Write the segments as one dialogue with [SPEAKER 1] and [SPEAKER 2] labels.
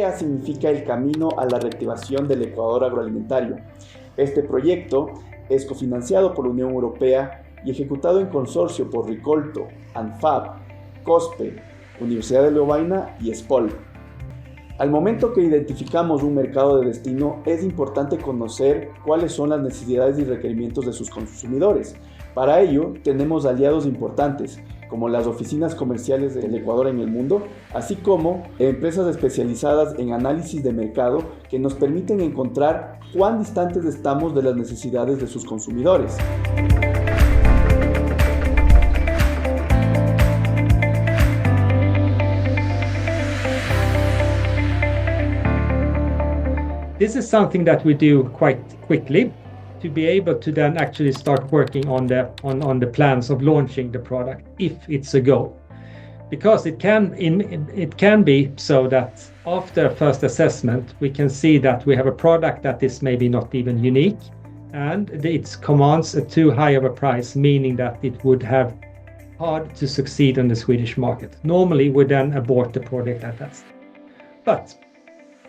[SPEAKER 1] CREA significa el camino a la reactivación del Ecuador agroalimentario. Este proyecto es cofinanciado por la Unión Europea y ejecutado en consorcio por Ricolto, ANFAB, COSPE, Universidad de Lovaina y SPOL. Al momento que identificamos un mercado de destino, es importante conocer cuáles son las necesidades y requerimientos de sus consumidores. Para ello, tenemos aliados importantes, como las oficinas comerciales del Ecuador en el mundo, así como empresas especializadas en análisis de mercado que nos permiten encontrar cuán distantes estamos de las necesidades de sus consumidores.
[SPEAKER 2] This is something that we do quite quickly to be able to then actually start working on the plans of launching the product if it's a go. Because it can be so that after first assessment we can see that we have a product that is maybe not even unique and it commands a too high of a price, meaning that it would have hard to succeed on the Swedish market. Normally we then abort the product at that. But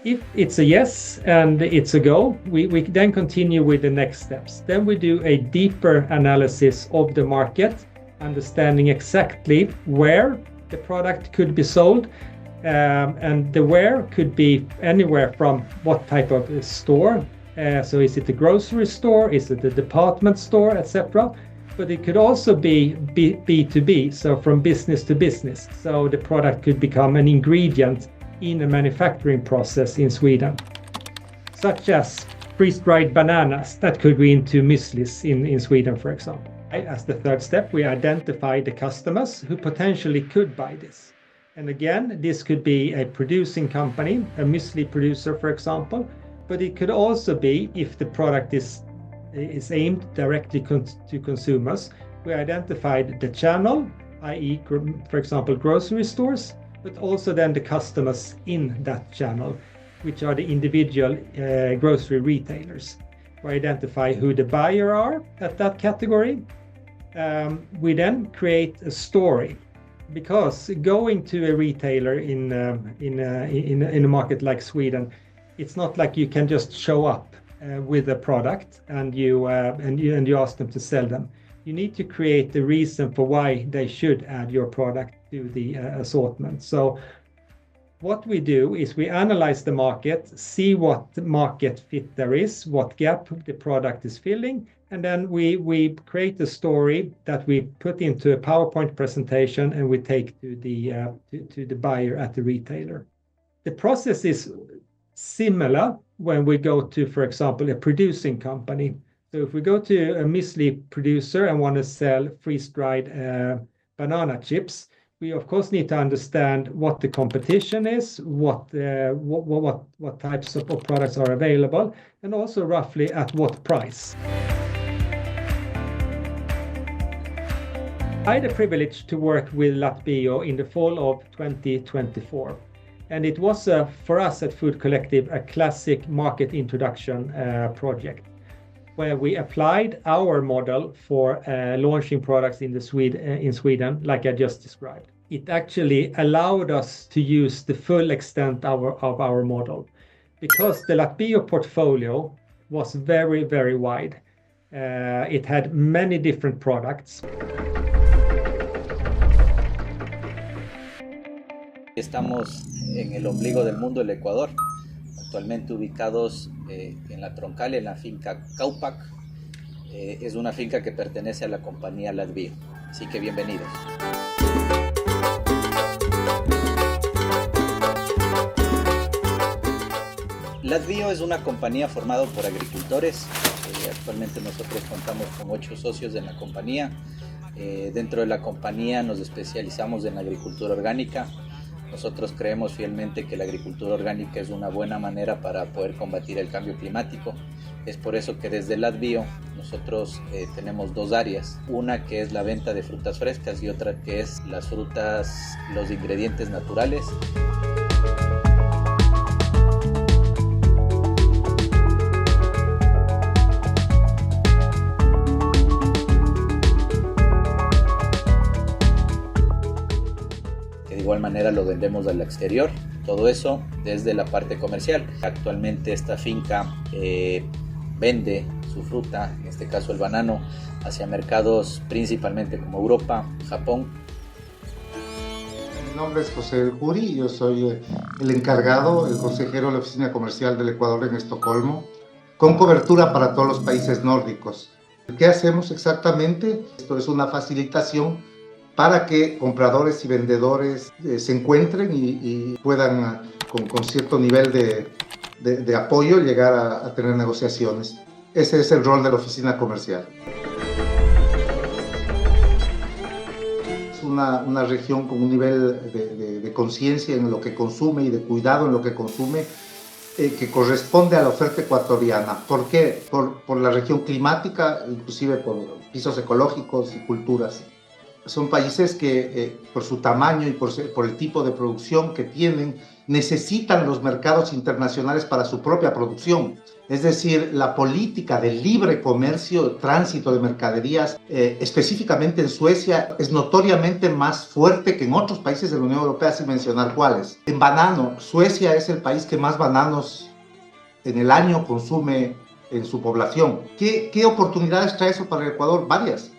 [SPEAKER 2] if it's a yes and it's a go, we then continue with the next steps. Then we do a deeper analysis of the market, understanding exactly where the product could be sold, and the where could be anywhere from what type of store. So is it a grocery store, is it a department store, etc. But it could also be B2B, so from business to business. So the product could become an ingredient in a manufacturing process in Sweden, such as freeze-dried bananas that could go into mueslis in Sweden, for example. As the third step, we identify the customers who potentially could buy this. And again, this could be a producing company, a muesli producer, for example, but it could also be, if the product is aimed directly to consumers, we identified the channel, i.e., for example, grocery stores, but also then the customers in that channel, which are the individual grocery retailers. We identify who the buyer are at that category. We then create a story, because going to a retailer in a market like Sweden, it's not like you can just show up with a product and you ask them to sell them. You need to create the reason for why they should add your product to the assortment. So what we do is we analyze the market, see what market fit there is, what gap the product is filling, and then we create a story that we put into a PowerPoint presentation and we take to the buyer at the retailer. The process is similar when we go to, for example, a producing company. So if we go to a muesli producer and want to sell freeze-dried banana chips, we of course need to understand what the competition is, what types of products are available, and also roughly at what price. I had the privilege to work with Latbio in the fall of 2024. And it was, for us at Food Collective, a classic market introduction project, where we applied our model for launching products in Sweden, like I just described. It actually allowed us to use the full extent of our model, because the Latbio portfolio was very, very wide. It had many different products.
[SPEAKER 3] Estamos en el ombligo del mundo, el Ecuador, actualmente ubicados en la troncal, en la finca Caupac. Es una finca que pertenece a la compañía Latbio, así que bienvenidos. Latbio es una compañía formada por agricultores. Actualmente nosotros contamos con 8 socios en la compañía. Dentro de la compañía nos especializamos en la agricultura orgánica. Nosotros creemos fielmente que la agricultura orgánica es una buena manera para poder combatir el cambio climático. Es por eso que desde Latbio nosotros tenemos 2 áreas. Una que es la venta de frutas frescas y otra que es las frutas, los ingredientes naturales. De igual manera lo vendemos al exterior. Todo eso desde la parte comercial. Actualmente esta finca vende su fruta, en este caso el banano, hacia mercados principalmente como Europa, Japón.
[SPEAKER 4] Mi nombre es José El Juri, yo soy el encargado, el consejero de la Oficina Comercial del Ecuador en Estocolmo, con cobertura para todos los países nórdicos. ¿Qué hacemos exactamente? Esto es una facilitación para que compradores y vendedores se encuentren y puedan, con cierto nivel de apoyo, llegar a tener negociaciones. Ese es el rol de la oficina comercial. Es una región con un nivel de conciencia en lo que consume y de cuidado en lo que consume que corresponde a la oferta ecuatoriana. ¿Por qué? Por la región climática, inclusive por pisos ecológicos y culturas. Son países que, por su tamaño y por el tipo de producción que tienen, necesitan los mercados internacionales para su propia producción. Es decir, la política de libre comercio, tránsito de mercaderías, específicamente en Suecia, es notoriamente más fuerte que en otros países de la Unión Europea, sin mencionar cuáles. En banano, Suecia es el país que más bananos en el año consume en su población. ¿Qué oportunidades trae eso para el Ecuador? Varias.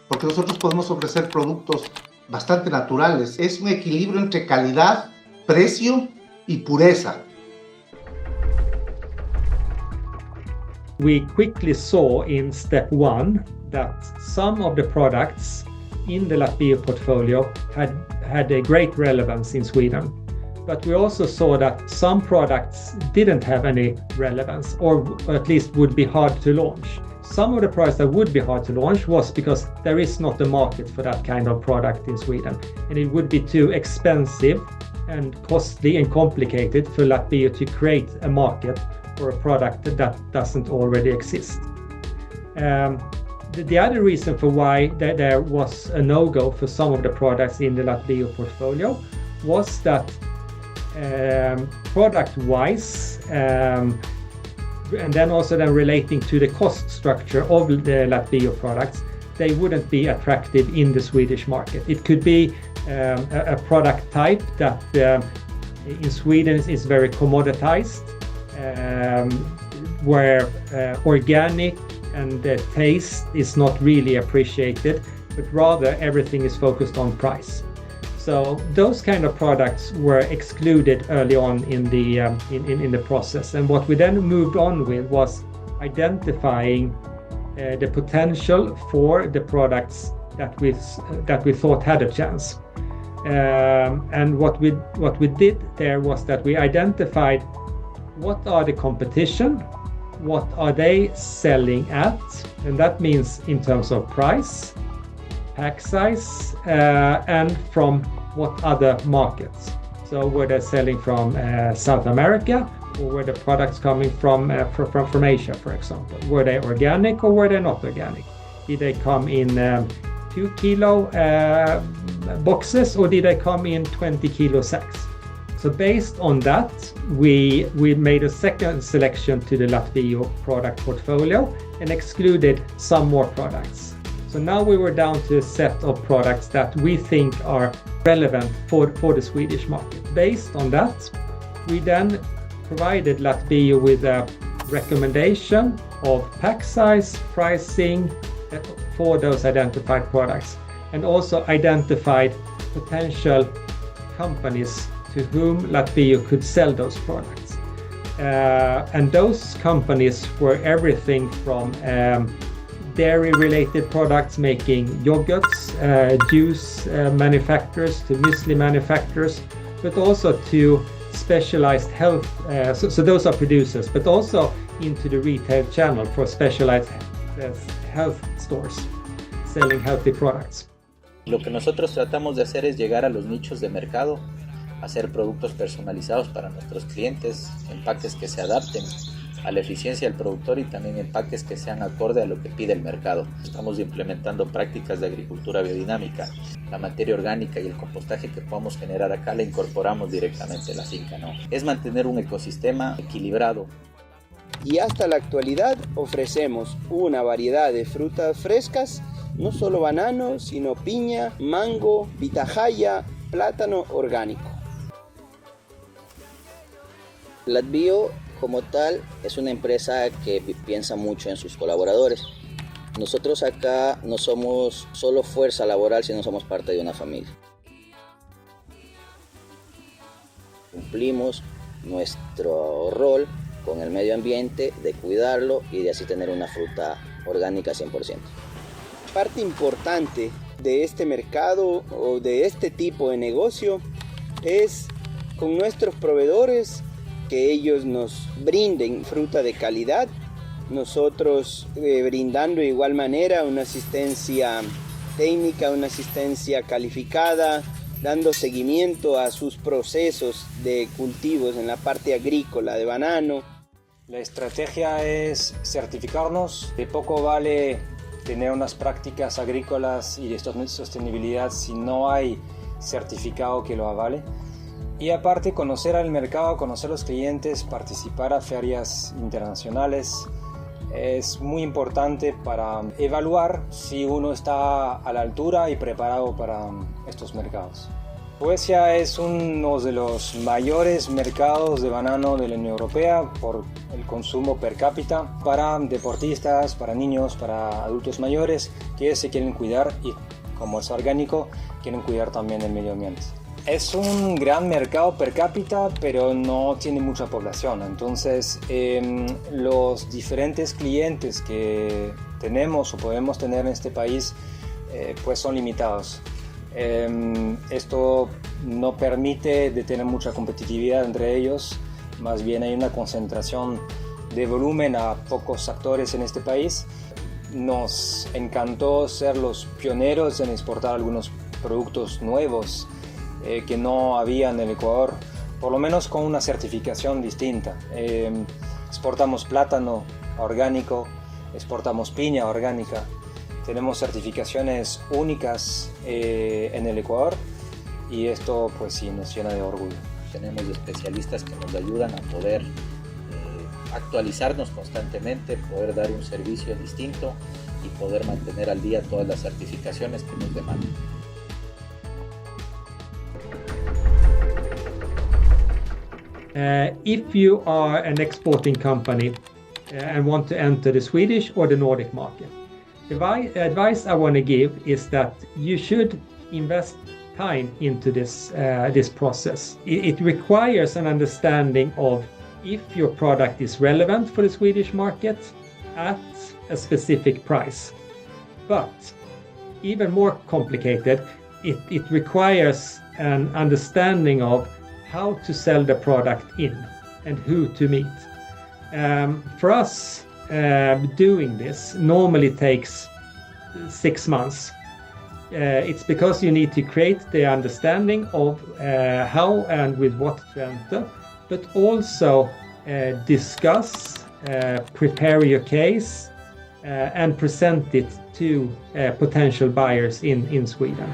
[SPEAKER 4] Porque nosotros podemos ofrecer productos bastante naturales. Es un equilibrio entre calidad, precio y pureza.
[SPEAKER 2] We quickly saw in step 1 that some of the products in the Latvia portfolio had a great relevance in Sweden. But we also saw that some products didn't have any relevance, or at least would be hard to launch. Some of the products that would be hard to launch was because there is not a market for that kind of product in Sweden, and it would be too expensive and costly and complicated for Latvia to create a market for a product that doesn't already exist. The other reason for why there was a no-go for some of the products in the Latvia portfolio was that product-wise, and then also relating to the cost structure of the Latvia products, they wouldn't be attractive in the Swedish market. It could be a product type that in Sweden is very commoditized, where organic and the taste is not really appreciated, but rather everything is focused on price. So those kind of products were excluded early on in the process, and what we then moved on with was identifying the potential for the products that we thought had a chance. And what we did there was that we identified what are the competition, what are they selling at, and that means in terms of price, pack size, and from what other markets. So were they selling from South America, or were the products coming from Asia, for example? Were they organic or were they not organic? Did they come in 2 kilo boxes, or did they come in 20 kilo sacks? So based on that, we made a second selection to the Latvia product portfolio and excluded some more products. So now we were down to a set of products that we think are relevant for the Swedish market. Based on that, we then provided Latvia with a recommendation of pack size, pricing for those identified products, and also identified potential companies to whom Latvia could sell those products. And those companies were everything from dairy-related products, making yogurts, juice manufacturers, to muesli manufacturers, but also to specialized health. So those are producers, but also into the retail channel for specialized health stores selling healthy products.
[SPEAKER 3] Lo que nosotros tratamos de hacer es llegar a los nichos de mercado, hacer productos personalizados para nuestros clientes, empaques que se adapten a la eficiencia del productor y también empaques que sean acorde a lo que pide el mercado. Estamos implementando prácticas de agricultura biodinámica. La materia orgánica y el compostaje que podamos generar acá la incorporamos directamente a la finca, ¿no? Es mantener un ecosistema equilibrado.
[SPEAKER 5] Y hasta la actualidad ofrecemos una variedad de frutas frescas, no solo banano, sino piña, mango, pitahaya, plátano orgánico. Latvio, como tal, es una empresa que piensa mucho en sus colaboradores. Nosotros acá no somos solo fuerza laboral, sino somos parte de una familia. Cumplimos nuestro rol con el medio ambiente de cuidarlo y de así tener una fruta orgánica 100%. Parte importante de este mercado o de este tipo de negocio es con nuestros proveedores que ellos nos brinden fruta de calidad, nosotros brindando de igual manera una asistencia técnica, una asistencia calificada, dando seguimiento a sus procesos de cultivos en la parte agrícola de banano.
[SPEAKER 6] La estrategia es certificarnos. De poco vale tener unas prácticas agrícolas y de sostenibilidad si no hay certificado que lo avale. Y aparte conocer al mercado, conocer los clientes, participar a ferias internacionales es muy importante para evaluar si uno está a la altura y preparado para estos mercados. Suecia es uno de los mayores mercados de banano de la Unión Europea por el consumo per cápita para deportistas, para niños, para adultos mayores que se quieren cuidar y, como es orgánico, quieren cuidar también el medio ambiente. Es un gran mercado per cápita, pero no tiene mucha población. Entonces, los diferentes clientes que tenemos o podemos tener en este país pues son limitados. Esto no permite de tener mucha competitividad entre ellos. Más bien hay una concentración de volumen a pocos actores en este país. Nos encantó ser los pioneros en exportar algunos productos nuevos que no había en el Ecuador, por lo menos con una certificación distinta. Exportamos plátano orgánico, exportamos piña orgánica, tenemos certificaciones únicas en el Ecuador y esto pues sí nos llena de orgullo.
[SPEAKER 3] Tenemos especialistas que nos ayudan a poder actualizarnos constantemente, poder dar un servicio distinto y poder mantener al día todas las certificaciones que nos demandan.
[SPEAKER 2] If you are an exporting company and want to enter the Swedish or the Nordic market, the advice I want to give is that you should invest time into this process. It requires an understanding of if your product is relevant for the Swedish market at a specific price. But even more complicated, it requires an understanding of how to sell the product in and who to meet. For us, doing this normally takes 6 months. It's because you need to create the understanding of how and with what to enter, but also discuss, prepare your case, and present it to potential buyers in Sweden.